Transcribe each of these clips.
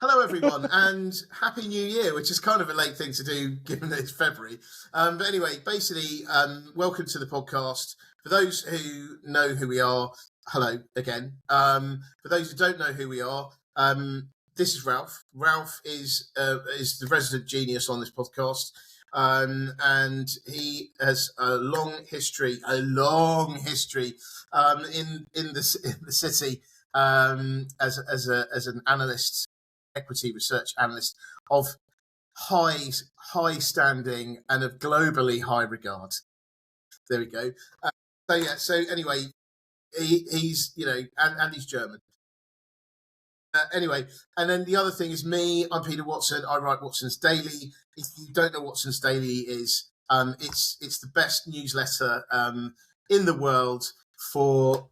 Hello, everyone, and Happy New Year, which is kind of a late thing to do given that it's February. But anyway, basically, welcome to the podcast. For those who know who we are, hello again. For those who don't know who we are, this is Ralph. Ralph is the resident genius on this podcast, and he has a long history in the city as an analyst, equity research analyst of high standing and of globally high regard. There we go. So anyway, he's and he's German. Anyway, and then the other thing is me. I'm Peter Watson. I write Watson's Daily. If you don't know Watson's Daily is, it's the best newsletter in the world for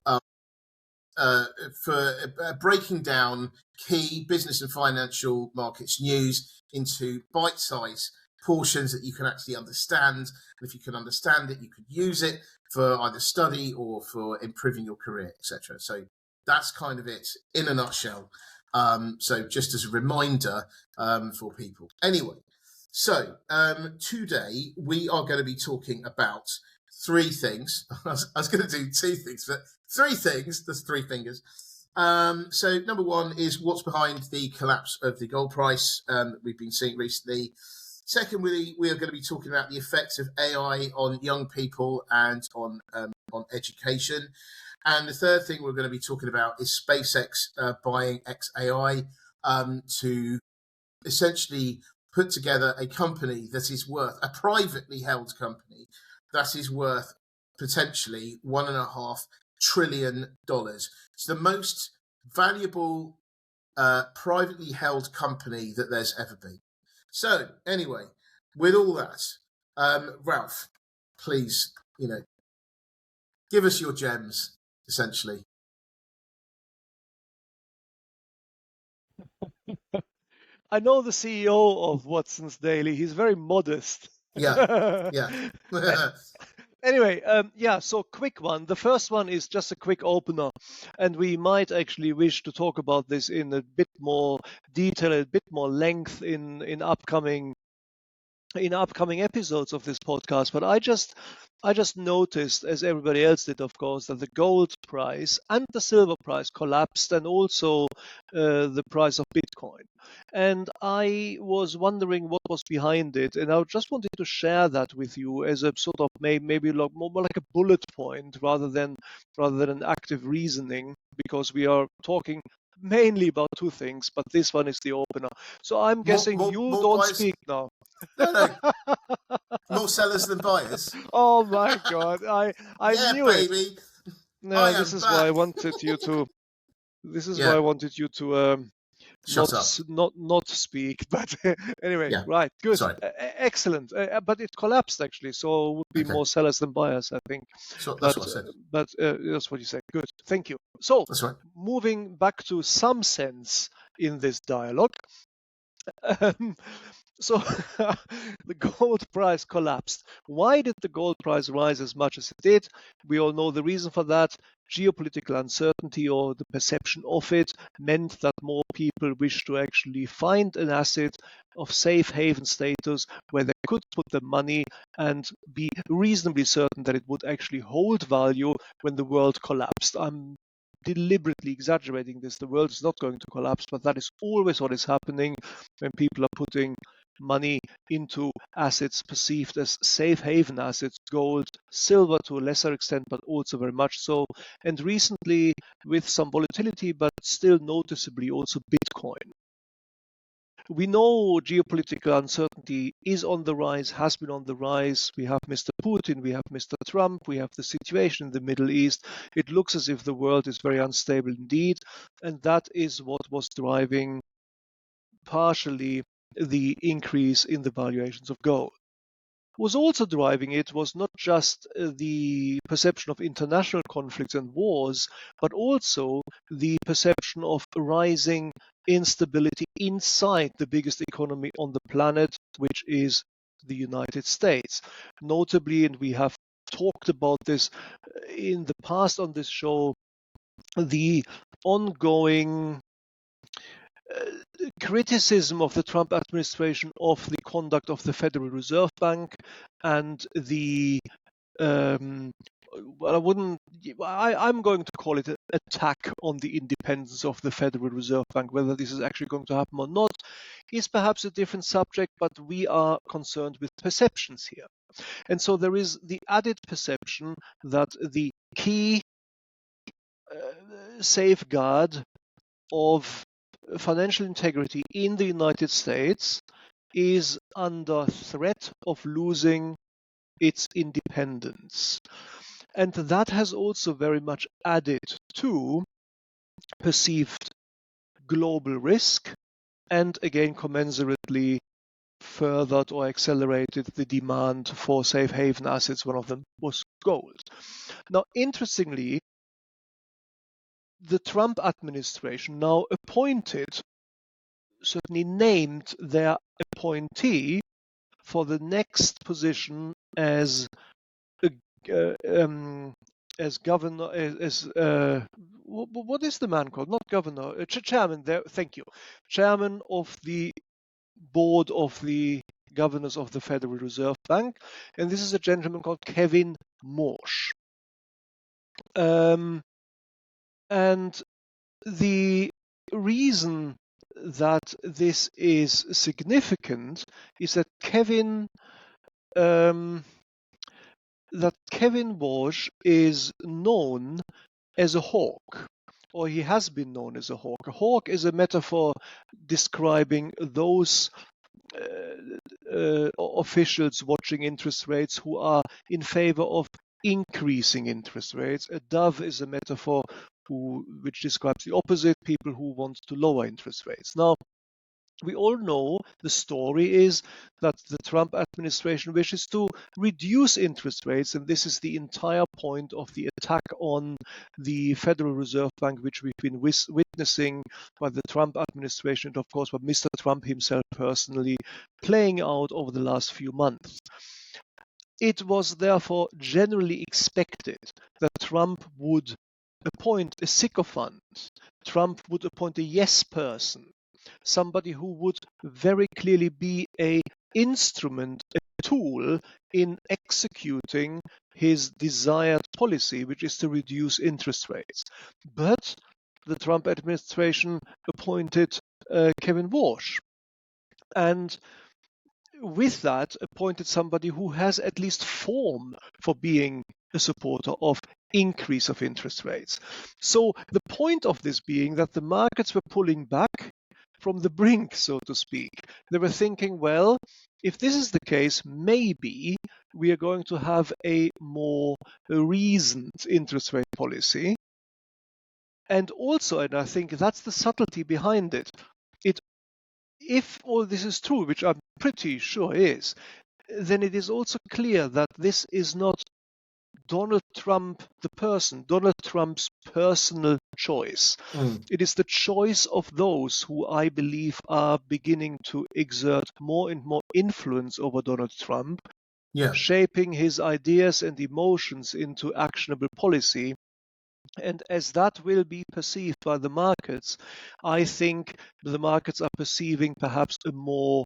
breaking down key business and financial markets news into bite-sized portions that you can actually understand. And if you can understand it, you could use it for either study or for improving your career, etc. So that's kind of it in a nutshell. So just as a reminder for people. Anyway, so today we are going to be talking about three things. I was going to do two things, but three things. There's three fingers. So number one is what's behind the collapse of the gold price that we've been seeing recently. Secondly, we are going to be talking about the effects of AI on young people and on education. And the third thing we're going to be talking about is SpaceX buying xAI to essentially put together a company that is worth, a privately held company that is worth potentially $1.5 trillion. It's the most valuable privately held company that there's ever been. So anyway, with all that, Ralph, please, give us your gems, essentially. I know the CEO of Watson's Daily. He's very modest. Yeah. Anyway, so quick one. The first one is just a quick opener, and we might actually wish to talk about this in a bit more detail, a bit more length in upcoming episodes of this podcast. But I just noticed, as everybody else did, of course, that the gold price and the silver price collapsed, and also the price of Bitcoin. And I was wondering what was behind it, and I just wanted to share that with you as a sort of maybe more like a bullet point rather than an active reasoning, because we are talking mainly about two things, but this one is the opener. So I'm guessing you don't buyers. Speak now. No. More sellers than buyers. Oh my God! I knew baby. it. No, this is why I wanted you to. This is why I wanted you to not speak. But anyway, right, good, excellent. But it collapsed actually, so it would be more sellers than buyers, I think. So that's what I said. But that's what you said. Good, thank you. So that's right. Moving back to some sense in this dialogue. So the gold price collapsed. Why did the gold price rise as much as it did? We all know the reason for that. Geopolitical uncertainty, or the perception of it, meant that more people wished to actually find an asset of safe haven status where they could put their money and be reasonably certain that it would actually hold value when the world collapsed. I'm deliberately exaggerating this. The world is not going to collapse, but that is always what is happening when people are putting money into assets perceived as safe haven assets, gold, silver to a lesser extent, but also very much so. And recently, with some volatility, but still noticeably also Bitcoin. We know geopolitical uncertainty is on the rise, has been on the rise. We have Mr. Putin, we have Mr. Trump, we have the situation in the Middle East. It looks as if the world is very unstable indeed, and that is what was driving partially the increase in the valuations of gold. What was also driving it was not just the perception of international conflicts and wars, but also the perception of rising instability inside the biggest economy on the planet, which is the United States. Notably, and we have talked about this in the past on this show, the ongoing criticism of the Trump administration of the conduct of the Federal Reserve Bank and the I'm going to call it an attack on the independence of the Federal Reserve Bank. Whether this is actually going to happen or not is perhaps a different subject, but we are concerned with perceptions here. And so there is the added perception that the key safeguard of financial integrity in the United States is under threat of losing its independence. And that has also very much added to perceived global risk and again commensurately furthered or accelerated the demand for safe haven assets. One of them was gold. Now, interestingly, the Trump administration now certainly named their appointee for the next position as governor, what is the man called? Not governor, chairman. There, thank you, chairman of the board of the governors of the Federal Reserve Bank, and this is a gentleman called Kevin Warsh. And the reason that this is significant is that Kevin Warsh is known as a hawk, or he has been known as a hawk. A hawk is a metaphor describing those officials watching interest rates who are in favor of increasing interest rates. A dove is a metaphor which describes the opposite, people who want to lower interest rates. Now, we all know the story is that the Trump administration wishes to reduce interest rates, and this is the entire point of the attack on the Federal Reserve Bank, which we've been witnessing by the Trump administration and, of course, by Mr. Trump himself personally playing out over the last few months. It was therefore generally expected that Trump would appoint a sycophant. Trump would appoint a yes person, somebody who would very clearly be an instrument, a tool in executing his desired policy, which is to reduce interest rates. But the Trump administration appointed Kevin Warsh, and with that appointed somebody who has at least form for being a supporter of increase of interest rates. So the point of this being that the markets were pulling back from the brink, so to speak. They were thinking, well, if this is the case, maybe we are going to have a more reasoned interest rate policy. And also, and I think that's the subtlety behind it, if all this is true, which I'm pretty sure is, then it is also clear that this is not Donald Trump, the person, Donald Trump's personal choice. It is the choice of those who I believe are beginning to exert more and more influence over Donald Trump, shaping his ideas and emotions into actionable policy. And as that will be perceived by the markets, I think the markets are perceiving perhaps a more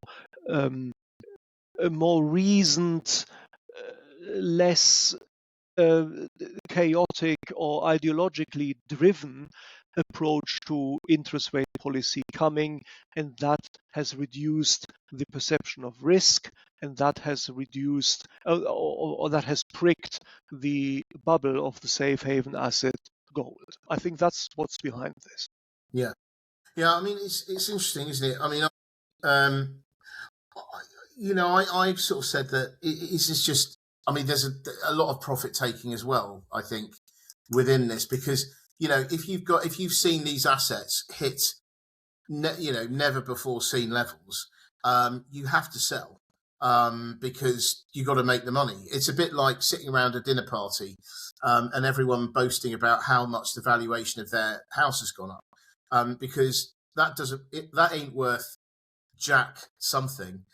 reasoned, less chaotic or ideologically driven approach to interest rate policy coming, and that has reduced the perception of risk, and that has reduced or that has pricked the bubble of the safe haven asset gold. I think that's what's behind this. Yeah. I mean, it's interesting, isn't it? I mean, I've sort of said that this is just. I mean, there's a lot of profit taking as well, I think, within this, because if you've seen these assets hit, never before seen levels, you have to sell because you got to make the money. It's a bit like sitting around a dinner party and everyone boasting about how much the valuation of their house has gone up, because that ain't worth jack something.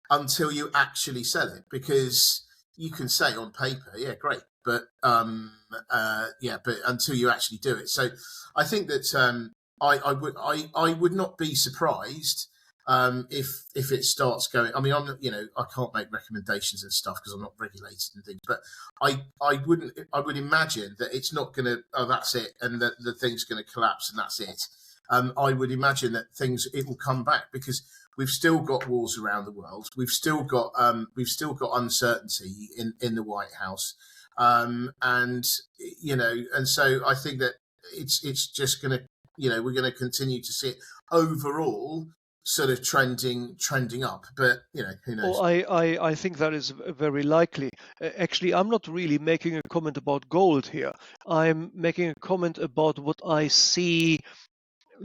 Until you actually sell it, because you can say on paper, yeah, great, but but until you actually do it. So I think that I would not be surprised if it starts going. I mean, I'm not, I can't make recommendations and stuff because I'm not regulated and things. But I would imagine that it's not going to. Oh, that's it, and that the thing's going to collapse, and that's it. I would imagine that it will come back because we've still got wars around the world. We've still got uncertainty in the White House, and and so I think that it's just going to, we're going to continue to see it overall sort of trending up, but who knows. Oh, I think that is very likely. Actually, I'm not really making a comment about gold here. I'm making a comment about what I see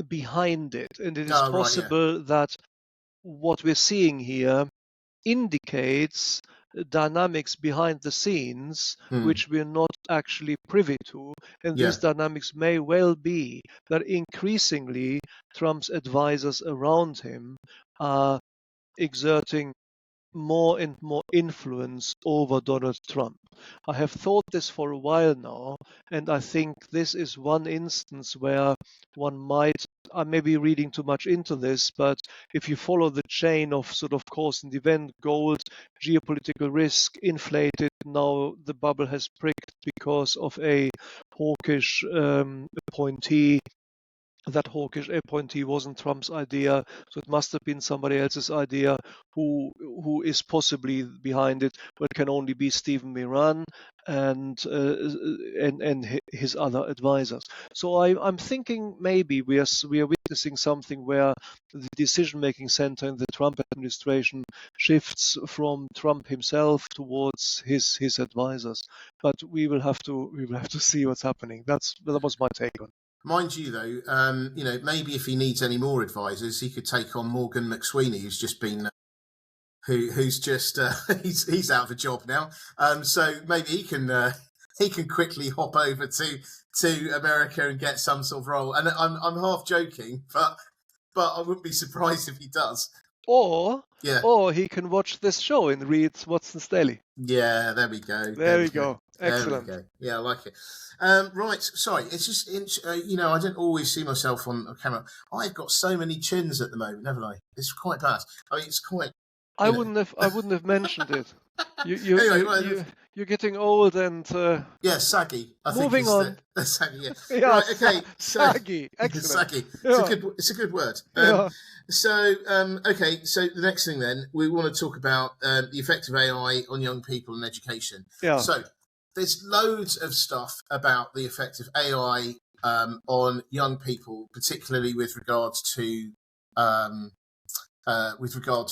behind it, and it is Right, yeah. possible that what we're seeing here indicates dynamics behind the scenes which we're not actually privy to, and these dynamics may well be that increasingly Trump's advisors around him are exerting more and more influence over Donald Trump. I have thought this for a while now, and I think this is one instance where one might, I may be reading too much into this, but if you follow the chain of sort of cause and event, gold, geopolitical risk, inflated, now the bubble has pricked because of a hawkish appointee. That hawkish appointee wasn't Trump's idea, so it must have been somebody else's idea. Who is possibly behind it? Well, it can only be Stephen Miran and his other advisors. So I'm thinking maybe we are witnessing something where the decision-making center in the Trump administration shifts from Trump himself towards his advisors. But we will have to see what's happening. That was my take on it. Mind you, though, maybe if he needs any more advisors, he could take on Morgan McSweeney, who's just been, who's just he's out of a job now. So maybe he can quickly hop over to America and get some sort of role. And I'm half joking, but I wouldn't be surprised if he does. Or he can watch this show and read Watson's Daily. Yeah, there we go. There we go. Excellent. There we go. Yeah, I like it. Right, sorry, it's just, I don't always see myself on camera. I've got so many chins at the moment, haven't I? It's quite bad. I mean, it's quite... I wouldn't have mentioned it. You're getting old and saggy. Moving on. Saggy. Yeah. Right. Okay. Saggy. Excellent. Saggy. Yeah. It's a good word. Yeah. Okay. So the next thing then, we want to talk about the effect of AI on young people and education. Yeah. So there's loads of stuff about the effect of AI on young people, particularly with regards to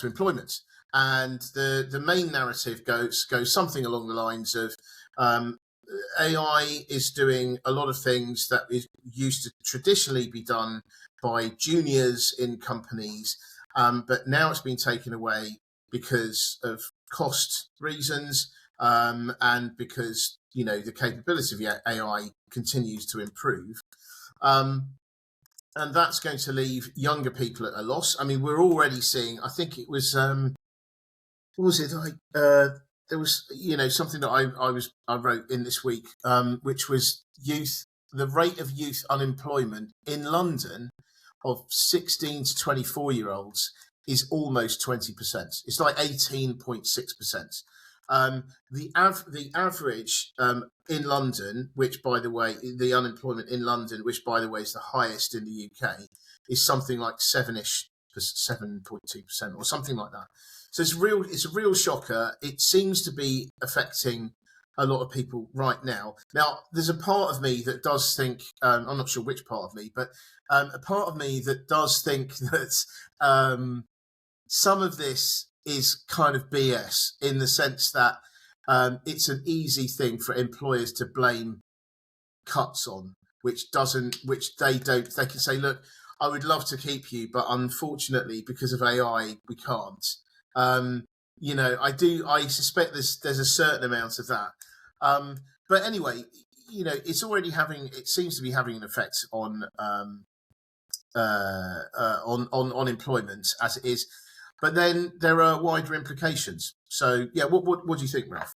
employment. And the main narrative goes something along the lines of AI is doing a lot of things that is used to traditionally be done by juniors in companies, but now it's been taken away because of cost reasons and because the capability of AI continues to improve. And that's going to leave younger people at a loss. I mean, we're already seeing, I think it was... what was it like? There was, something that I wrote in this week, which was the rate of youth unemployment in London of 16 to 24-year-olds is almost 20%. It's like 18.6%. The average in London, which by the way, the unemployment in London, which by the way is the highest in the UK, is something like 7.2% or something like that. So it's a real shocker. It seems to be affecting a lot of people right now. Now, there's a part of me that does think, I'm not sure which part of me, but a part of me that does think that some of this is kind of BS in the sense that it's an easy thing for employers to blame cuts on, which they don't. They can say, look, I would love to keep you, but unfortunately, because of AI, we can't. I suspect there's a certain amount of that. But anyway, it seems to be having an effect on employment as it is. But then there are wider implications. So yeah, what do you think, Ralph?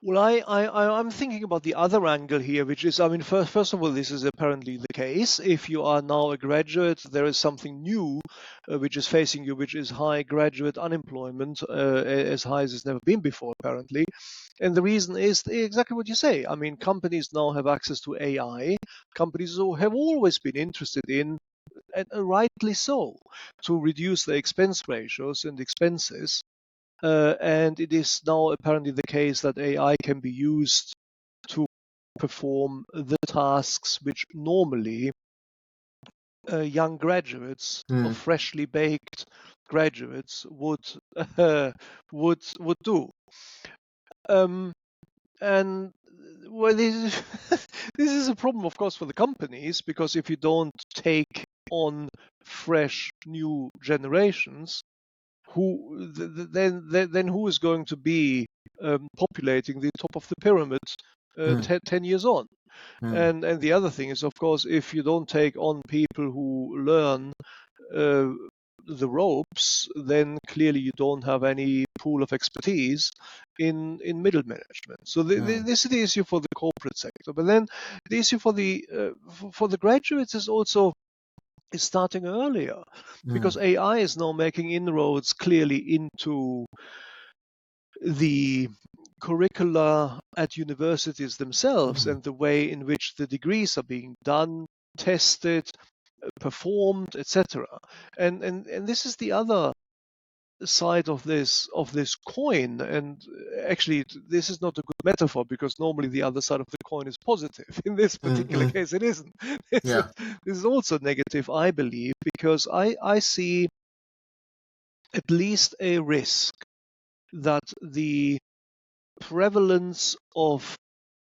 Well, I'm thinking about the other angle here, which is, I mean, first of all, this is apparently the case. If you are now a graduate, there is something new which is facing you, which is high graduate unemployment, as high as it's never been before, apparently. And the reason is exactly what you say. I mean, companies now have access to AI. Companies who have always been interested in, and rightly so, to reduce their expense ratios and expenses. And it is now apparently the case that AI can be used to perform the tasks which normally young graduates or Mm, freshly baked graduates would do. Um, and well, this is a problem, of course, for the companies, because if you don't take on fresh new generations, then who is going to be populating the top of the pyramid mm, 10 years on? mm, And the other thing is, of course, if you don't take on people who learn uh, the ropes, then clearly you don't have any pool of expertise in middle management. So mm, this is the issue for the corporate sector. But then the issue for the graduates is starting earlier, because mm, AI is now making inroads clearly into the curricula at universities themselves mm, and the way in which the degrees are being done, tested, performed, etc. And this is the other side of this coin. And actually, this is not a good metaphor, because normally the other side of the coin is positive. In this mm, particular mm. case, it isn't. This is, Yeah. this is also negative, I believe, because I see at least a risk that the prevalence of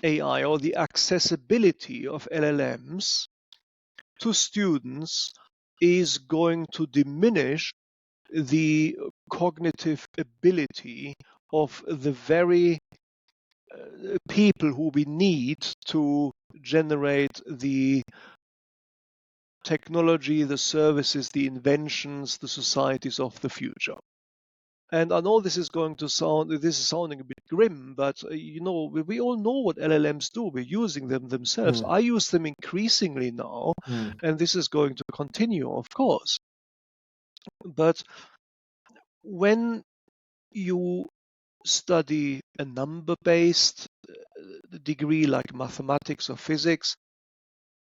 AI, or the accessibility of LLMs to students, is going to diminish the cognitive ability of the very people who we need to generate the technology, the services, the inventions, the societies of the future. And I know this is sounding a bit grim, but we all know what LLMs do. We're using them themselves. Mm, I use them increasingly now, mm, and this is going to continue, of course. But when you study a number-based degree like mathematics or physics,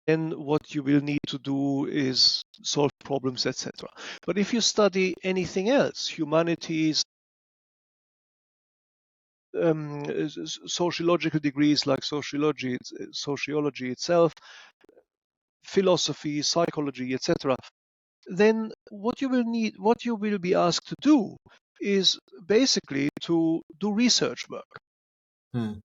then what you will need to do is solve problems, etc. But if you study anything else, humanities, sociological degrees like sociology itself, philosophy, psychology, etc., then what you will be asked to do is basically to do research work. mm,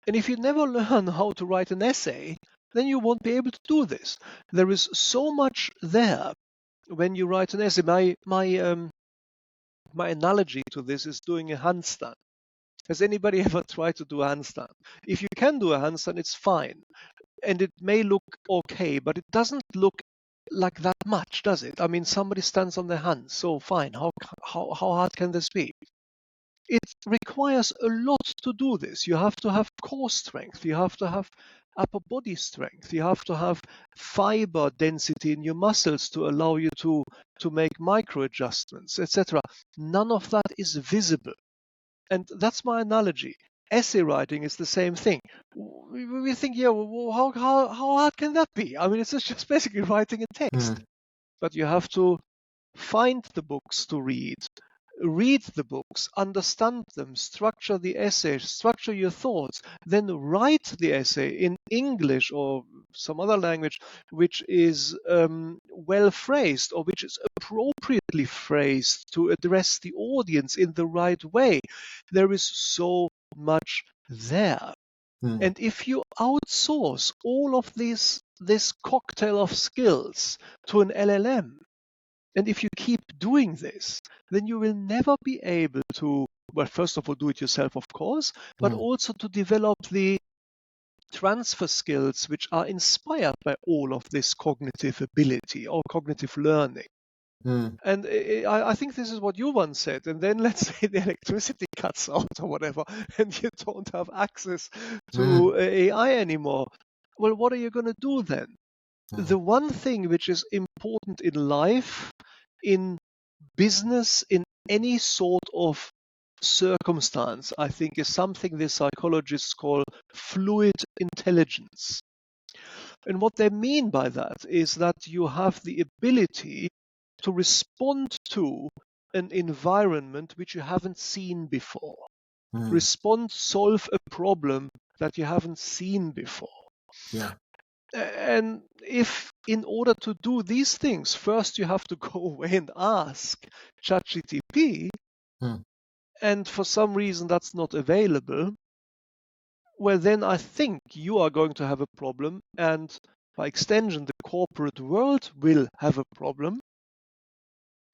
And if you never learn how to write an essay, then you won't be able to do this. There is so much there when you write an essay. My analogy to this is doing a handstand. Has anybody ever tried to do a handstand? If you can do a handstand, it's fine. And it may look okay, but it doesn't look like that much, does it? I mean, somebody stands on their hands, so fine. How hard can this be? It requires a lot to do this. You have to have core strength, you have to have upper body strength, you have to have fiber density in your muscles to allow you to make micro adjustments, etc. None of that is visible. And that's my analogy. Essay writing is the same thing. We think, yeah, well, how hard can that be? I mean, it's just basically writing a text. mm, But you have to find the books to read the books, understand them, structure the essay, structure your thoughts, then write the essay in English or some other language which is well phrased, or which is appropriately phrased to address the audience in the right way. There is so much there. mm, And if you outsource all of this cocktail of skills to an LLM, and if you keep doing this, then you will never be able to, well, first of all, do it yourself, of course, but mm. also to develop the transfer skills which are inspired by all of this cognitive ability or cognitive learning. And I think this is what you once said. And then let's say the electricity cuts out or whatever, and you don't have access to AI anymore. Well, what are you going to do then? The one thing which is important in life, in business, in any sort of circumstance, I think, is something the psychologists call fluid intelligence. And what they mean by that is that you have the ability to respond to an environment which you haven't seen before. Respond, solve a problem that you haven't seen before. Yeah. And if in order to do these things, first you have to go away and ask ChatGPT, and for some reason that's not available, well, then I think you are going to have a problem, and by extension, the corporate world will have a problem.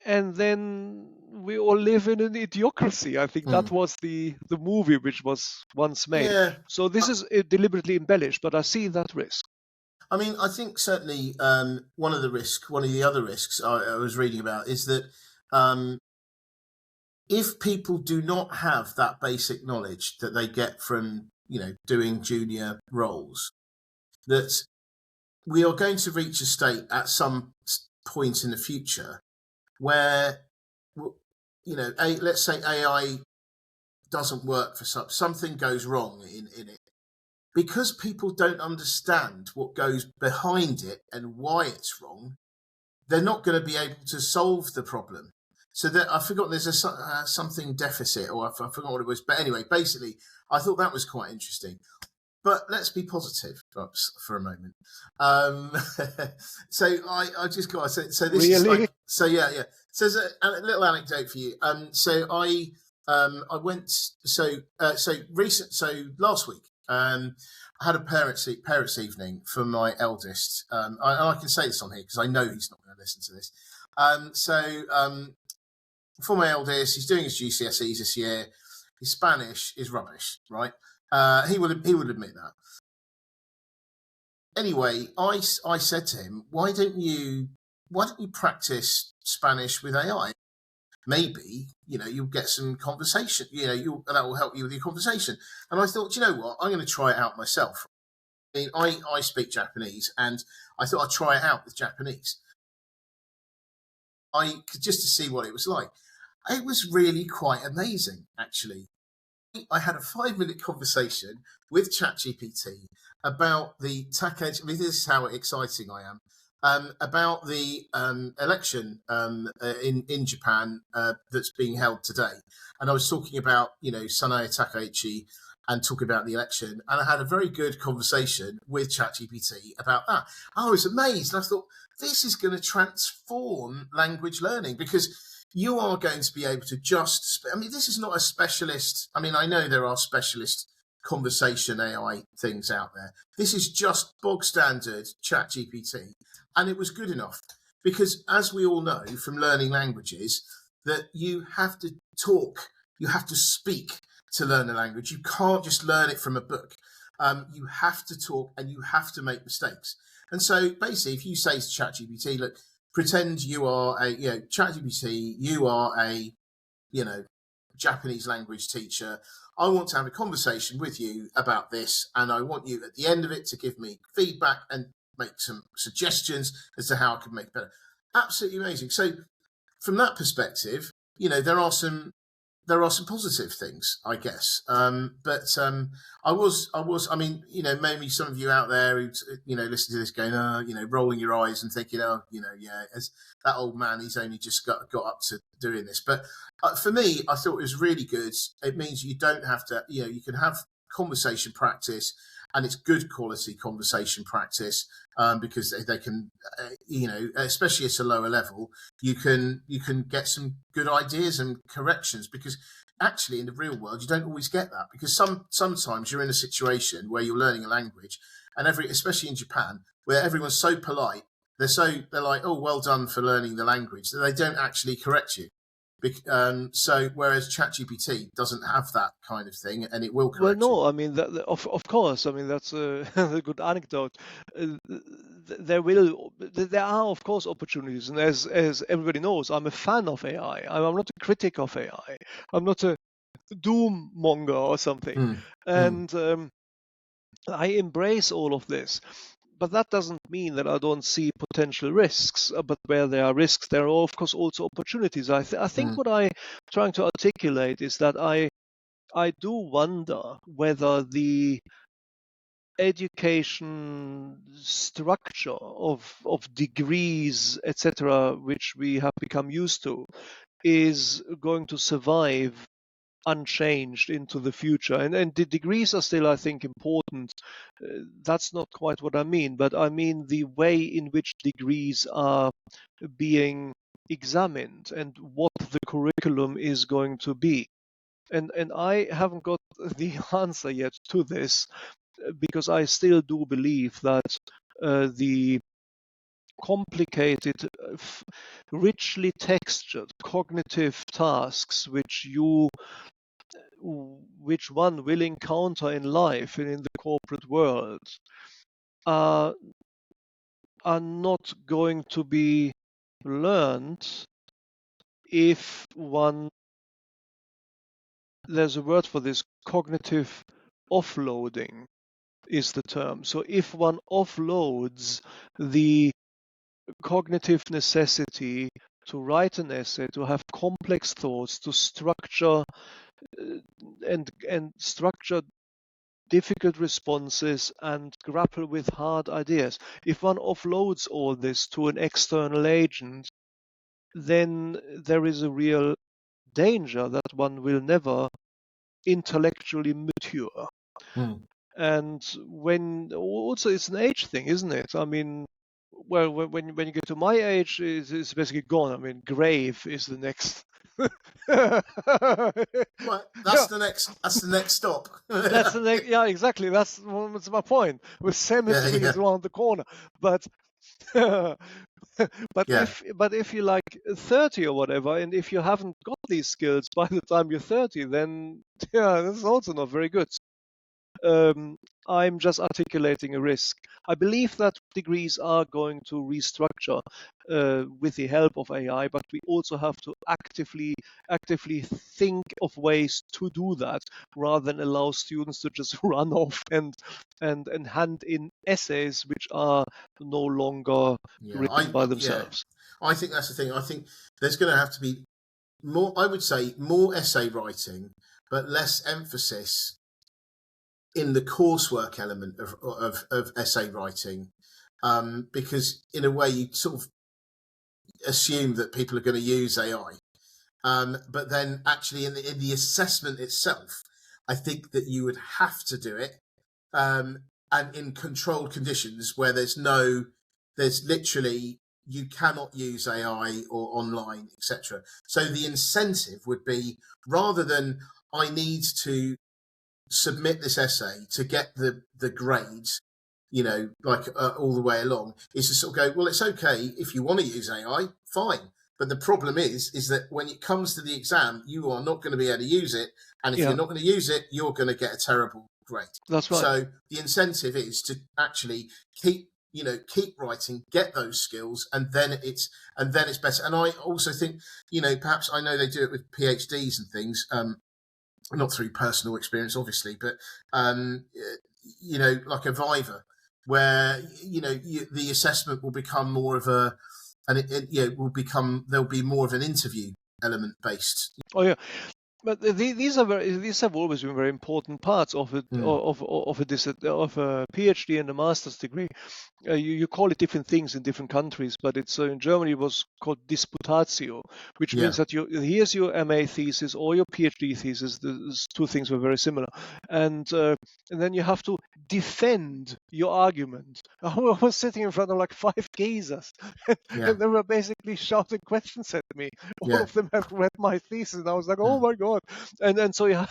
And then we all live in an idiocracy. I think that was the movie which was once made. Yeah. So this is deliberately embellished, but I see that risk. I mean, I think certainly one of the other risks I was reading about is that if people do not have that basic knowledge that they get from, doing junior roles, that we are going to reach a state at some point in the future where, let's say AI doesn't work for something goes wrong in it. Because people don't understand what goes behind it and why it's wrong, they're not going to be able to solve the problem. So that I forgot there's a something deficit, or I forgot what it was. But anyway, basically, I thought that was quite interesting. But let's be positive for a moment. So I just got to say, so this is like, so yeah. So there's a little anecdote for you. So I went, so last week, I had a parents' evening for my eldest. I can say this on here because I know he's not going to listen to this. For my eldest, he's doing his GCSEs this year. His Spanish is rubbish, right? He would admit that. Anyway, I said to him, why don't you practice Spanish with AI? Maybe, you'll get some conversation, that will help you with your conversation. And I thought, you know what, I'm going to try it out myself. I mean, I speak Japanese, and I thought I'd try it out with Japanese. Just to see what it was like. It was really quite amazing, actually. I had a 5-minute conversation with ChatGPT about the Takechi. I mean, this is how exciting I am. About the election in Japan that's being held today. And I was talking about, Sanae Takaichi, and talking about the election. And I had a very good conversation with ChatGPT about that. I was amazed. And I thought, this is going to transform language learning, because you are going to be able to this is not a specialist. I mean, I know there are specialist conversation AI things out there. This is just bog standard ChatGPT. And it was good enough, because as we all know from learning languages, that you have to talk, you have to speak to learn a language. You can't just learn it from a book. You have to talk, and you have to make mistakes. And so basically, if you say to ChatGPT, look, pretend you are ChatGPT, you are a, Japanese language teacher. I want to have a conversation with you about this, and I want you at the end of it to give me feedback and make some suggestions as to how I can make it better. Absolutely amazing. So from that perspective, there are some positive things, I guess. But I mean, maybe some of you out there who, listen to this going, rolling your eyes and thinking, as that old man, he's only just got up to doing this. But for me, I thought it was really good. It means you don't have to, you can have conversation practice, and it's good quality conversation practice, because they can, especially at a lower level, you can get some good ideas and corrections, because actually in the real world you don't always get that, because sometimes you're in a situation where you're learning a language, and especially in Japan, where everyone's so polite, they're like, oh, well done for learning the language, that they don't actually correct you. So whereas ChatGPT doesn't have that kind of thing, and it will Well, correct you. no, I mean, of course, I mean that's a good anecdote. There are of course opportunities, and as everybody knows, I'm a fan of AI. I'm not a critic of AI. I'm not a doom monger or something, Mm, mm, and I embrace all of this. But that doesn't mean that I don't see potential risks. But where there are risks, there are of course also opportunities. I think mm, what I'm trying to articulate is that I do wonder whether the education structure of degrees, etc., which we have become used to, is going to survive unchanged into the future. And the degrees are still, I think, important. That's not quite what I mean, but I mean the way in which degrees are being examined and what the curriculum is going to be. And I haven't got the answer yet to this because I still do believe that the complicated, richly textured cognitive tasks which one will encounter in life and in the corporate world are are not going to be learned if one there's a word for this, cognitive offloading is the term. So if one offloads the cognitive necessity to write an essay, to have complex thoughts, to structure and structure difficult responses and grapple with hard ideas. If one offloads all this to an external agent, then there is a real danger that one will never intellectually mature. mm. And when also it's an age thing, isn't it? I mean, well, when you get to my age, it's basically gone. I mean, grave is the next. Well, Yeah, that's the next stop. that's the next. Yeah, exactly. That's my point. With Yeah, cemetery yeah, is around the corner, but yeah, but if you're like 30 or whatever, and if you haven't got these skills by the time you're 30, then yeah, that's also not very good. Um, I'm just articulating a risk. I believe that degrees are going to restructure with the help of AI, but we also have to actively think of ways to do that rather than allow students to just run off and hand in essays which are no longer yeah. written by Yeah. themselves. I think that's the thing. I think there's going to have to be more. I would say more essay writing, but less emphasis in the coursework element of essay writing, because in a way you sort of assume that people are going to use AI. But then actually in the assessment itself, I think that you would have to do it, and in controlled conditions where there's literally, you cannot use AI or online, etc. So the incentive would be, rather than I need to submit this essay to get the grades, like all the way along, is to sort of go, well, it's okay if you want to use AI, fine. But the problem is that when it comes to the exam, you are not going to be able to use it, and if Yeah, you're not going to use it, you're going to get a terrible grade. that's right. So the incentive is to actually keep writing, get those skills, and then it's better. And I also think, perhaps, I know they do it with PhDs and things. Not through personal experience, obviously, but like a Viva, where the assessment will become more of and there'll be more of an interview element based. Oh yeah, but these have always been very important parts of it Mm, of a PhD and a master's degree. You call it different things in different countries, but it's in Germany it was called disputatio, which yeah, means that here's your MA thesis or your PhD thesis. Those two things were very similar, and then you have to defend your argument. I was sitting in front of like five geezers, yeah, and they were basically shouting questions at me. All yeah, of them have read my thesis, and I was like, oh mm, my god! And so you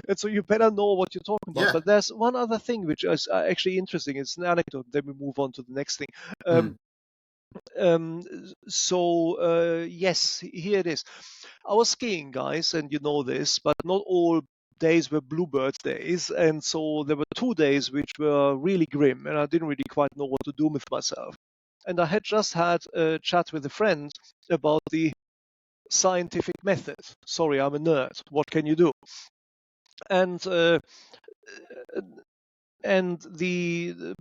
and so you better know what you're talking about. yeah, But there's one other thing which is actually interesting. It's an anecdote. Then we move on to the next thing. Um, mm, Yes, here it is. I was skiing, guys, and you know this, but not all days were bluebird days, and so there were 2 days which were really grim, and I didn't really quite know what to do with myself. And I had just had a chat with a friend about the scientific method. Sorry, I'm a nerd. What can you do? And the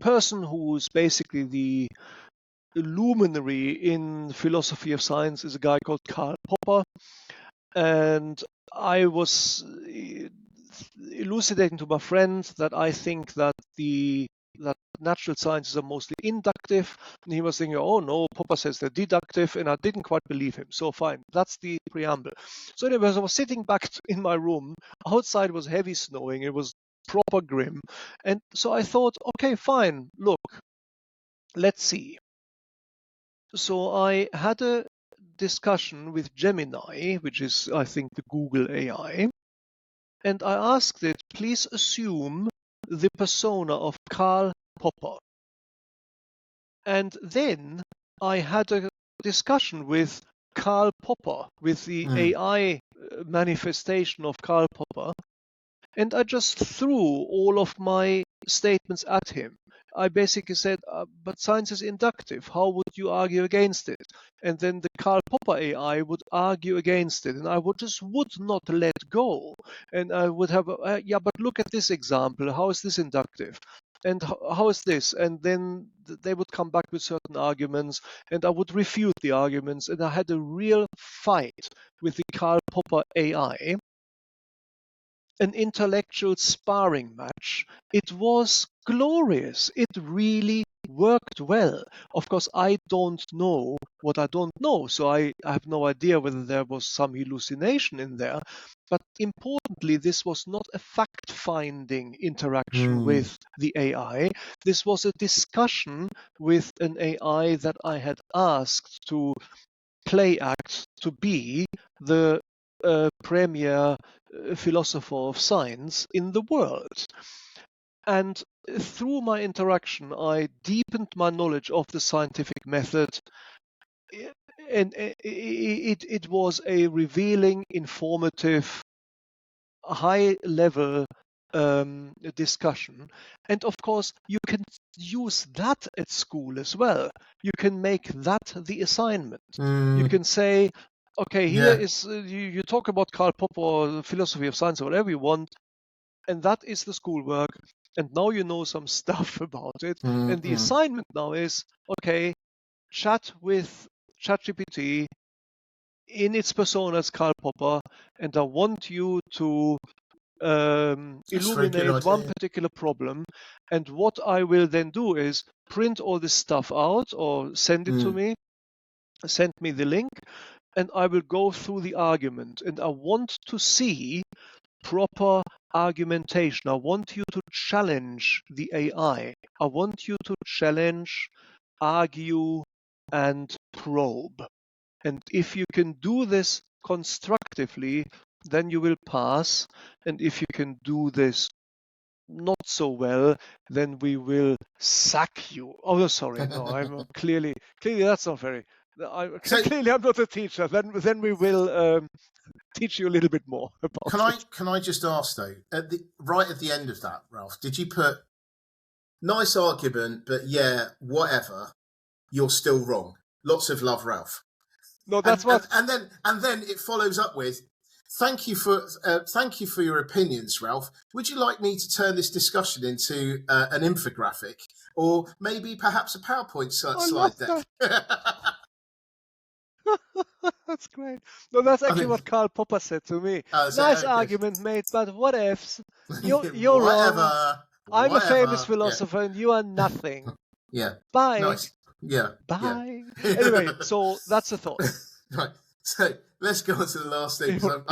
person who's basically the luminary in philosophy of science is a guy called Karl Popper. And I was elucidating to my friend that I think that that natural sciences are mostly inductive, and he was thinking, oh no, Popper says they're deductive, and I didn't quite believe him. So fine, that's the preamble. So anyway, as I was sitting back in my room, outside was heavy snowing, it was proper grim, and so I thought, okay, fine, look, let's see. So I had a discussion with Gemini, which is, I think, the Google AI, and I asked it, please assume the persona of Karl Popper. And then I had a discussion with Karl Popper, with the AI manifestation of Karl Popper, and I just threw all of my statements at him. I basically said, but science is inductive. How would you argue against it? And then the Karl Popper AI would argue against it, and I would not let go. And I would have, yeah, but look at this example. How is this inductive? And how is this? And then they would come back with certain arguments, and I would refute the arguments. And I had a real fight with the Karl Popper AI. An intellectual sparring match. It was glorious. It really worked well. Of course, I don't know what I don't know, so I have no idea whether there was some hallucination in there. But importantly, this was not a fact-finding interaction with the AI. This was a discussion with an AI that I had asked to play act to be the premier philosopher of science in the world. And through my interaction, I deepened my knowledge of the scientific method, and it was a revealing, informative, high-level discussion. And of course, you can use that at school as well. You can make that the assignment. You can say, okay, here is, you talk about Karl Popper or the philosophy of science or whatever you want, and that is the schoolwork. And now you know some stuff about it. And the assignment now is, okay, chat with ChatGPT in its persona as Karl Popper, and I want you to illuminate one particular problem. And what I will then do is print all this stuff out or send it to me, send me the link, and I will go through the argument. And I want to see proper argumentation. I want you to challenge the AI. I want you to challenge, argue, and probe. And if you can do this constructively, then you will pass. And if you can do this not so well, then we will sack you. Oh, no, sorry. No, I'm clearly that's not very. Clearly, I'm not a teacher. Then we will teach you a little bit more about it. Can I just ask though, right at the end of that, Ralph, did you put nice argument, but yeah, whatever, you're still wrong. Lots of love, Ralph. No, that's what. And then it follows up with, thank you for your opinions, Ralph. Would you like me to turn this discussion into an infographic, or maybe perhaps a PowerPoint slide deck? That's great. No, that's actually what Karl Popper said to me. Nice argument, mate, but what ifs? You're wrong. I'm a famous philosopher, and you are nothing. Yeah. Bye. Nice. Yeah. Bye. Yeah. Anyway, so that's the thought. Right. So let's go on to the last thing. I've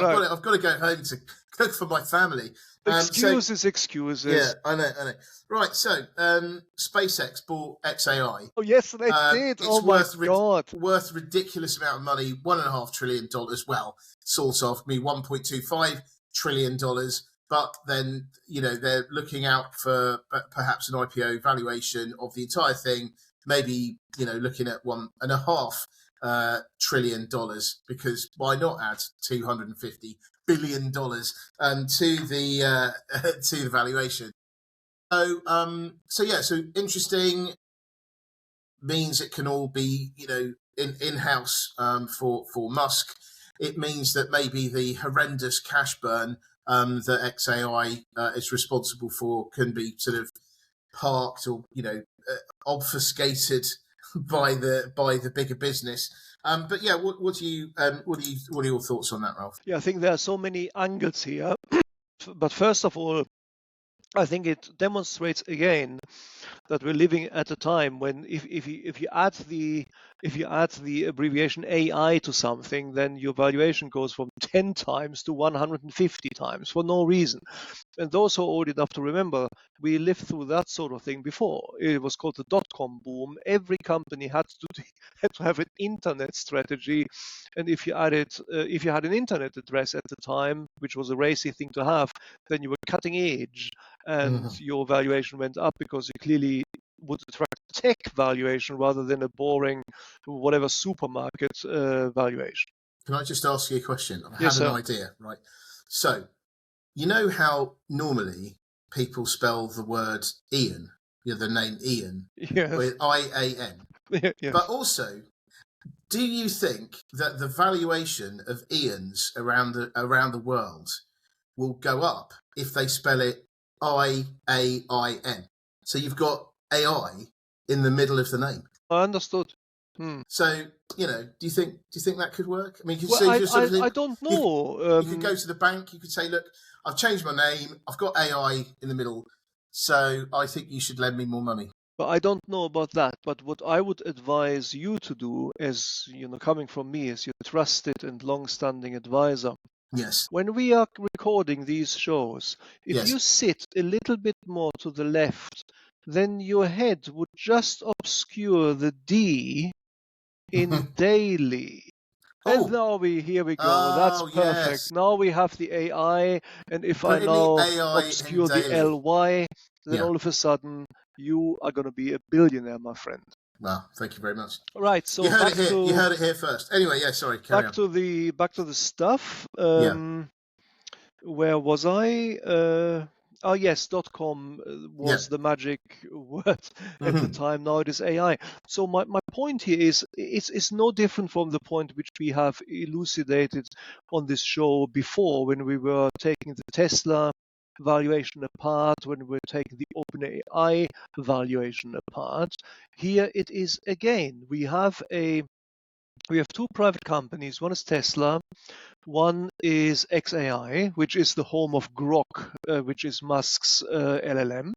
got to go home to cook for my family. Excuses. Yeah, I know. Right, so SpaceX bought XAI. Oh, yes, they did. Oh, my God. Worth ridiculous amount of money, $1.5 trillion. Well, sort of, $1.25 trillion. But then, they're looking out for perhaps an IPO valuation of the entire thing maybe looking at $1.5 trillion, because why not add $250 billion to the to the valuation. So interesting. Means it can all be in-house for Musk. It means that maybe the horrendous cash burn that XAI is responsible for can be sort of parked or obfuscated by the bigger business. But yeah, what are your thoughts on that, Ralph? Yeah, I think there are so many angles here. But first of all, I think it demonstrates again that we're living at a time when if you add the abbreviation AI to something, then your valuation goes from 10 times to 150 times for no reason. And those who are old enough to remember, we lived through that sort of thing before. It was called the dot-com boom. Every company had to have an internet strategy, and if you had an internet address at the time, which was a racy thing to have, then you were cutting edge, and your valuation went up because you clearly would attract tech valuation rather than a boring whatever supermarket valuation. Can I just ask you a question? I Yes, had an sir. idea, right? So, you know how normally people spell the word Ian, the name Ian, Yes. with IAN. Yes. But also, do you think that the valuation of Ians around the world will go up if they spell it IAIN? So you've got AI in the middle of the name. I understood. So do you think that could work? I mean, you could I don't know. You could go to the bank. You could say, "Look, I've changed my name. I've got AI in the middle, so I think you should lend me more money." But I don't know about that. But what I would advise you to do, as coming from me as your trusted and long-standing advisor, Yes. when we are recording these shows, if you sit a little bit more to the left, then your head would just obscure the D in daily. And now here we go. That's perfect. Yes. Now we have the AI, and if Put I in the now AI obscure in the daily. LY, then Yeah. all of a sudden you are going to be a billionaire, my friend. Well, thank you very much. Right. So you heard it here. You heard it here first. Anyway, yeah. Sorry. Carry on. back to the stuff. Yeah. Where was I? Oh yes, .com was the magic word at the time. Now it is AI. So my point here is it's no different from the point which we have elucidated on this show before, when we were taking the Tesla valuation apart, when we were taking the OpenAI valuation apart. Here it is again. We have two private companies. One is Tesla. One is XAI, which is the home of Grok, which is Musk's LLM.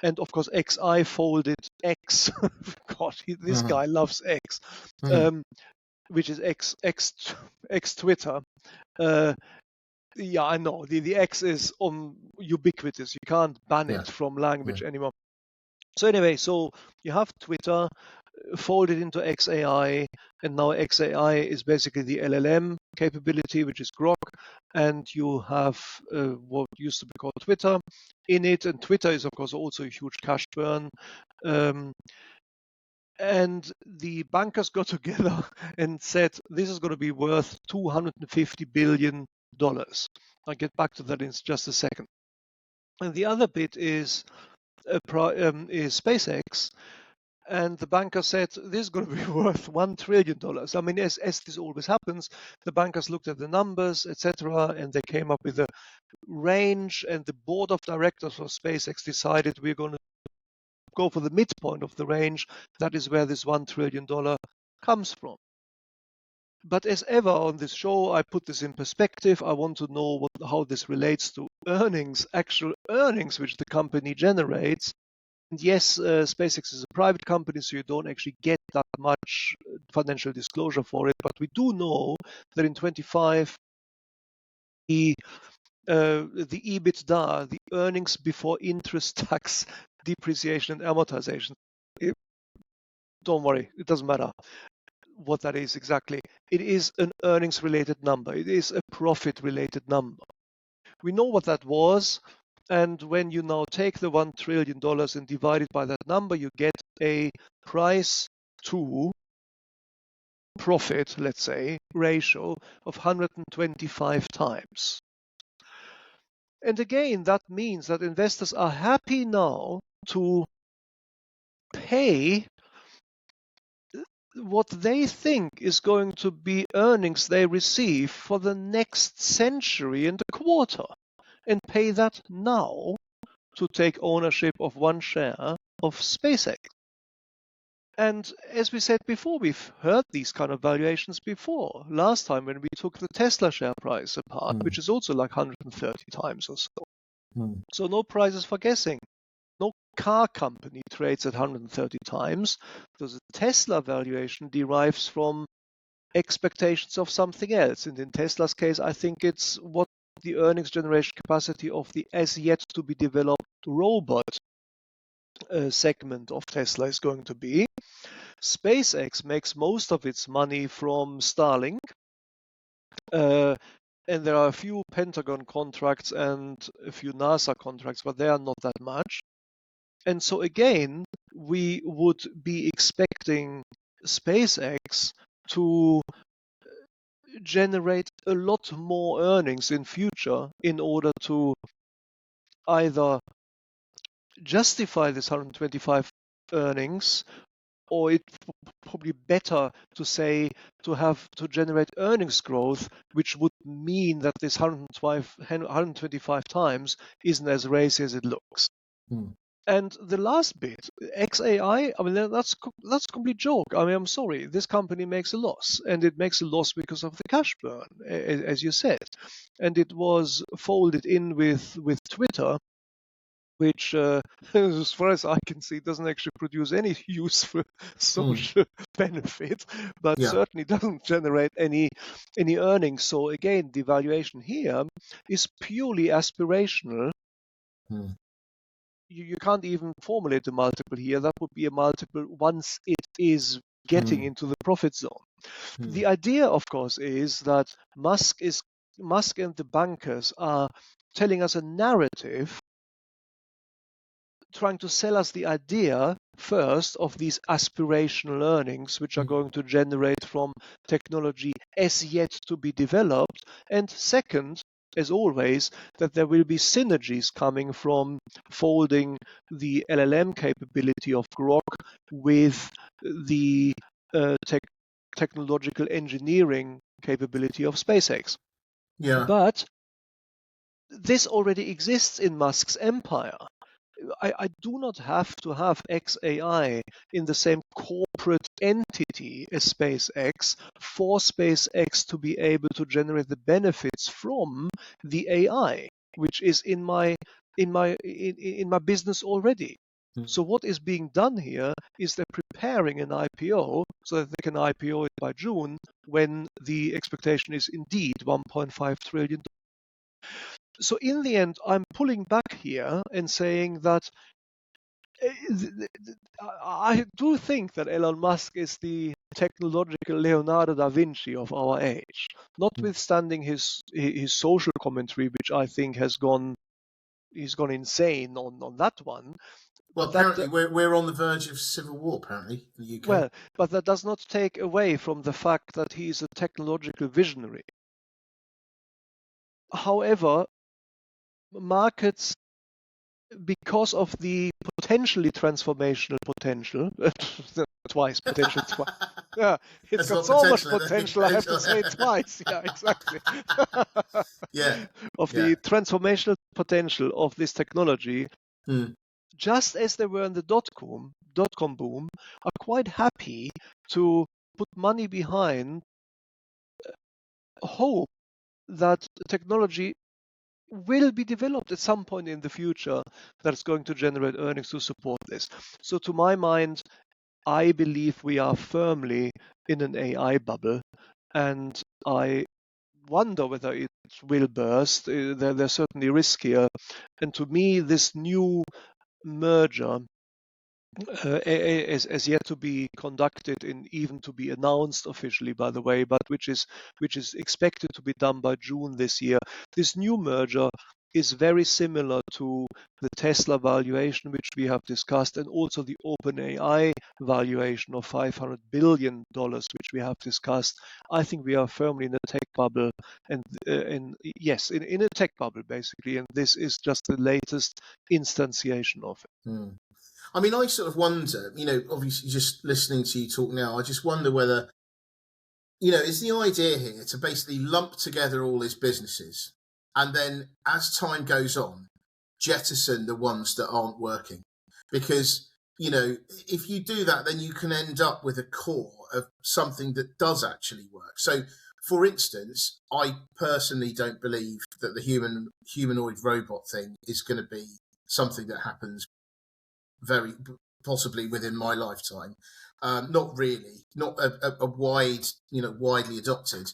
And of course, XI folded X. God, this guy loves X, which is X Twitter. Yeah, I know. The X is ubiquitous. You can't ban it from language anymore. So anyway, so you have Twitter folded into XAI, and now XAI is basically the LLM capability, which is Grok, and you have what used to be called Twitter in it, and Twitter is of course also a huge cash burn. And the bankers got together and said this is going to be worth $250 billion. I'll get back to that in just a second. And the other bit is SpaceX. And the banker said, this is going to be worth $1 trillion. I mean, as this always happens, the bankers looked at the numbers, etc., and they came up with a range, and the board of directors of SpaceX decided we're going to go for the midpoint of the range. That is where this $1 trillion comes from. But as ever on this show, I put this in perspective. I want to know how this relates to earnings, actual earnings, which the company generates. And yes, SpaceX is a private company, so you don't actually get that much financial disclosure for it. But we do know that in 25, the EBITDA, the earnings before interest, tax, depreciation, and amortization. Don't worry, it doesn't matter what that is exactly. It is an earnings-related number. It is a profit-related number. We know what that was. And when you now take the $1 trillion and divide it by that number, you get a price to profit, let's say, ratio of 125 times. And again, that means that investors are happy now to pay what they think is going to be earnings they receive for the next century and a quarter, and pay that now to take ownership of one share of SpaceX. And as we said before, we've heard these kind of valuations before. Last time when we took the Tesla share price apart, which is also like 130 times or so. So no prizes for guessing. No car company trades at 130 times. So the Tesla valuation derives from expectations of something else. And in Tesla's case, I think it's what the earnings generation capacity of the as yet to be developed robot segment of Tesla is going to be. SpaceX makes most of its money from Starlink. And there are a few Pentagon contracts and a few NASA contracts, but they are not that much. And so again, we would be expecting SpaceX to generate a lot more earnings in future in order to either justify this 125 earnings, or it's probably better to say to have to generate earnings growth, which would mean that this 125 times isn't as racy as it looks. And the last bit, XAI, I mean, that's complete joke. I mean, I'm sorry, this company makes a loss, and it makes a loss because of the cash burn, as you said. And it was folded in with Twitter, which, as far as I can see, doesn't actually produce any useful social benefit, but certainly doesn't generate any earnings. So again, the valuation here is purely aspirational. You can't even formulate a multiple here. That would be a multiple once it is getting into the profit zone. The idea, of course, is that Musk and the bankers are telling us a narrative, trying to sell us the idea first of these aspirational earnings, which are going to generate from technology as yet to be developed, and second, as always, that there will be synergies coming from folding the LLM capability of Grok with the technological engineering capability of SpaceX. But this already exists in Musk's empire. I do not have to have XAI in the same corporate entity as SpaceX for SpaceX to be able to generate the benefits from the AI, which is in my business already. So what is being done here is they're preparing an IPO so that they can IPO it by June, when the expectation is indeed $1.5 trillion. So in the end, I'm pulling back here and saying that I do think that Elon Musk is the technological Leonardo da Vinci of our age, notwithstanding his social commentary, which I think he's gone insane on that one. Well, apparently we're on the verge of civil war, apparently, in the UK. Well, but that does not take away from the fact that he is a technological visionary. However, markets, because of the potentially transformational potential, twice, potential twice. Yeah, it's got so much potential, I have to say it twice. Yeah, exactly. Of the transformational potential of this technology, just as they were in the dot-com boom, are quite happy to put money behind hope that technology will be developed at some point in the future that's going to generate earnings to support this. So to my mind, I believe we are firmly in an AI bubble, and I wonder whether it will burst. There's certainly risk here. And to me, this new merger is yet to be conducted and even to be announced officially, by the way, but which is expected to be done by June this year. This new merger is very similar to the Tesla valuation, which we have discussed, and also the OpenAI valuation of $500 billion, which we have discussed. I think we are firmly in a tech bubble, and yes, in a tech bubble, basically, and this is just the latest instantiation of it. I mean, I sort of wonder, obviously just listening to you talk now, I just wonder whether, is the idea here to basically lump together all his businesses and then as time goes on, jettison the ones that aren't working? Because, if you do that, then you can end up with a core of something that does actually work. So, for instance, I personally don't believe that the humanoid robot thing is going to be something that happens very possibly within my lifetime. Not really, not a widely adopted.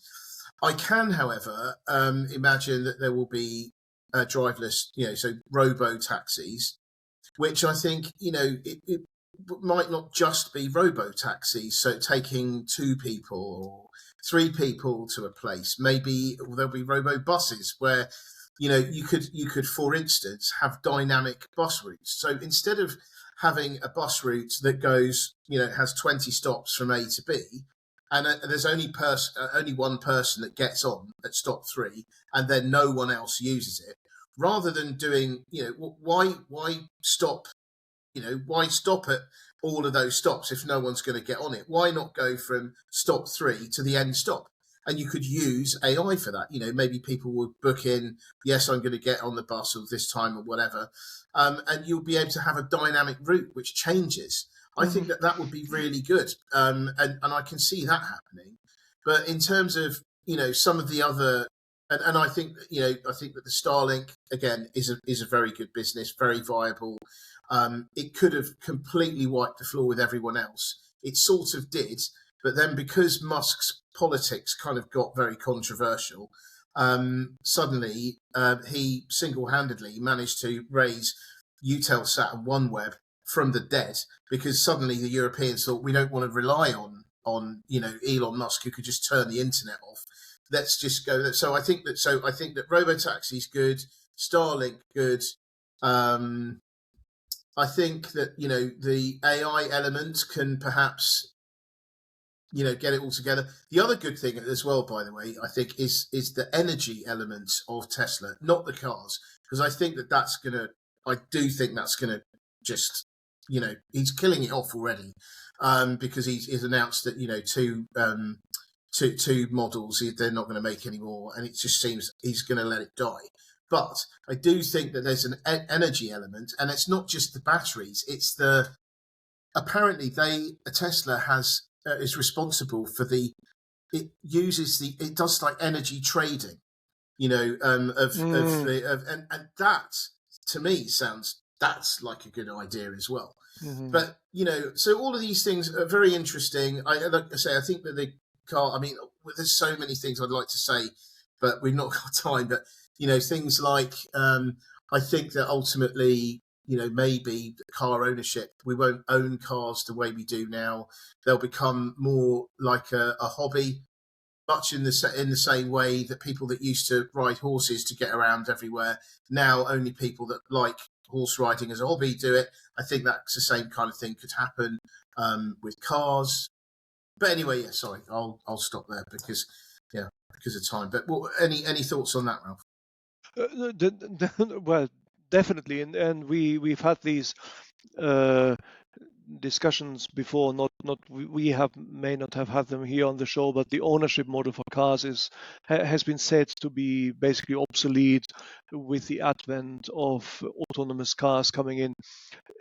I can, however, imagine that there will be driverless, so robo taxis, which I think, it might not just be robo taxis. So taking 2 people or 3 people to a place. Maybe there'll be robo buses where, you could, for instance, have dynamic bus routes. So instead of having a bus route that goes, has 20 stops from A to B, and there's only one person that gets on at stop 3, and then no one else uses it. Rather than doing, why stop? Why stop at all of those stops if no one's going to get on it? Why not go from stop 3 to the end stop? And you could use AI for that. Maybe people would book in, yes, I'm going to get on the bus at this time or whatever. And you'll be able to have a dynamic route which changes. I think that would be really good. And I can see that happening. But in terms of, some of the other, and I think, I think that the Starlink, again, is a very good business, very viable. It could have completely wiped the floor with everyone else. It sort of did. But then because Musk's politics kind of got very controversial, suddenly he single-handedly managed to raise Eutelsat and OneWeb from the dead, because suddenly the Europeans thought, we don't want to rely on Elon Musk, who could just turn the internet off. Let's just go. So I think that robotaxi's good, Starlink good. I think that the AI element can perhaps get it all together. The other good thing as well, by the way, I think is the energy element of Tesla, not the cars, because I think I do think that's gonna just, he's killing it off already, because he's announced that two models they're not going to make anymore, and it just seems he's going to let it die. But I do think that there's an energy element, and it's not just the batteries. It's apparently Tesla is responsible for it does like energy trading, and that to me that's like a good idea as well. But so all of these things are very interesting. Like I say, I think that the car, I mean, there's so many things I'd like to say, but we've not got time. But things like I think that ultimately, maybe car ownership, we won't own cars the way we do now. They'll become more like a hobby, much in the same way that people that used to ride horses to get around everywhere, now only people that like horse riding as a hobby do it. I think that's the same kind of thing could happen with cars. But anyway, yeah, sorry, I'll stop there because of time. But any thoughts on that, Ralph? Well, definitely, and we've had these discussions before. We may not have had them here on the show, but the ownership model for cars has been said to be basically obsolete with the advent of autonomous cars coming in.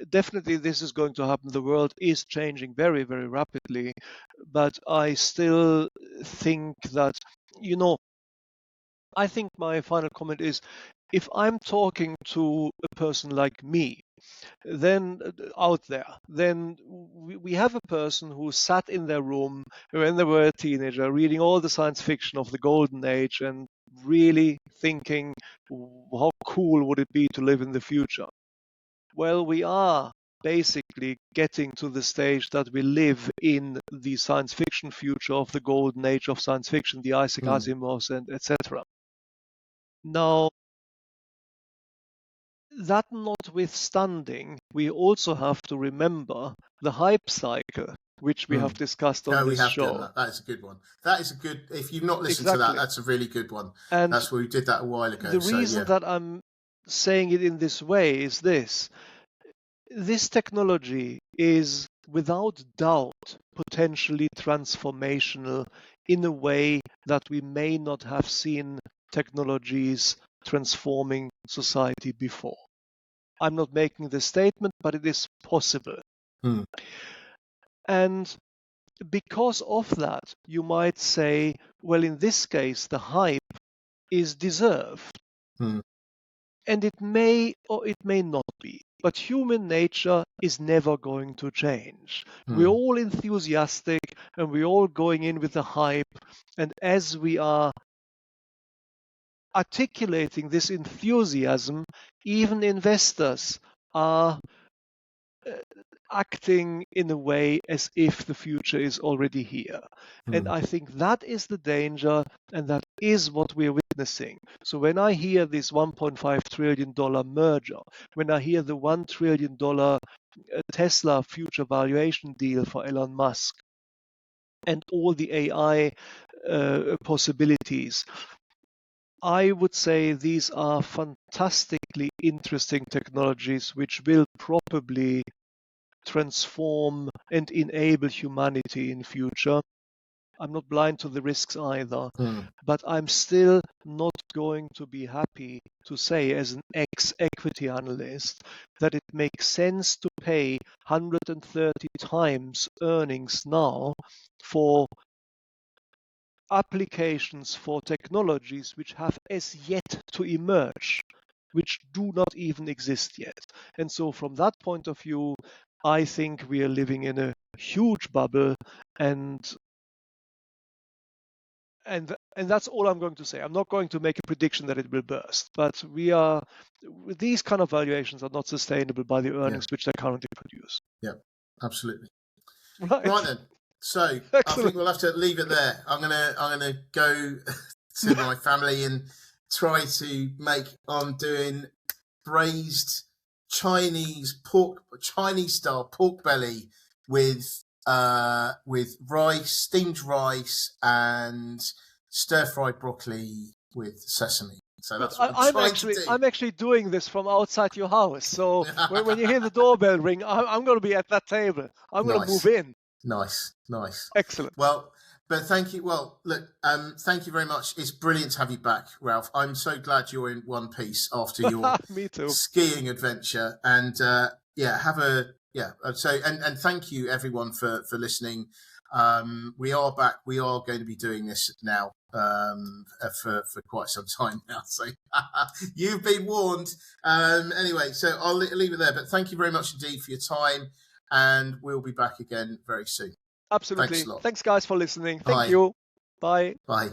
Definitely, this is going to happen. The world is changing very, very rapidly, but I still think that I think my final comment is, if I'm talking to a person like me, then out there, then we have a person who sat in their room when they were a teenager, reading all the science fiction of the golden age and really thinking, how cool would it be to live in the future? Well, we are basically getting to the stage that we live in the science fiction future of the golden age of science fiction, the Isaac Asimovs and etc. Now, That notwithstanding, we also have to remember the hype cycle, which we have discussed on No, we this have done show. that. That is a good one. That is a good. If you've not listened to that, Exactly. that's a really good one. And That's where we did that a while ago. the So reason yeah. that I'm saying it in this way is this. This technology is without doubt potentially transformational in a way that we may not have seen technologies transforming society before. I'm not making this statement, but it is possible. And because of that, you might say, well, in this case, the hype is deserved. And it may or it may not be. But human nature is never going to change. We're all enthusiastic and we're all going in with the hype. And as we are articulating this enthusiasm, even investors are acting in a way as if the future is already here. And I think that is the danger, and that is what we're witnessing. So when I hear this $1.5 trillion merger, when I hear the $1 trillion Tesla future valuation deal for Elon Musk, and all the AI possibilities, I would say these are fantastically interesting technologies which will probably transform and enable humanity in future. I'm not blind to the risks either, but I'm still not going to be happy to say, as an ex-equity analyst, that it makes sense to pay 130 times earnings now for applications for technologies which have as yet to emerge, which do not even exist yet. And so from that point of view, I think we are living in a huge bubble, and that's all I'm going to say. I'm not going to make a prediction that it will burst, but these kind of valuations are not sustainable by the earnings which they currently produce. Yeah, absolutely. Right then. So Excellent. I think we'll have to leave it there. I'm gonna go to my family and try to make. I'm doing braised Chinese style pork belly with rice, steamed rice, and stir fried broccoli with sesame. So that's what I'm actually doing this from outside your house. So when you hear the doorbell ring, I'm going to be at that table. I'm going to move in. Nice. Excellent. Well, but thank you. Well, look, thank you very much. It's brilliant to have you back, Ralph. I'm so glad you're in one piece after your Me too. skiing adventure. And So and thank you everyone for listening. We are back. We are going to be doing this now for quite some time now. So you've been warned. Anyway, so I'll leave it there. But thank you very much indeed for your time. And we'll be back again very soon. Absolutely. Thanks a lot. Thanks, guys, for listening. Thank you. Bye. Bye.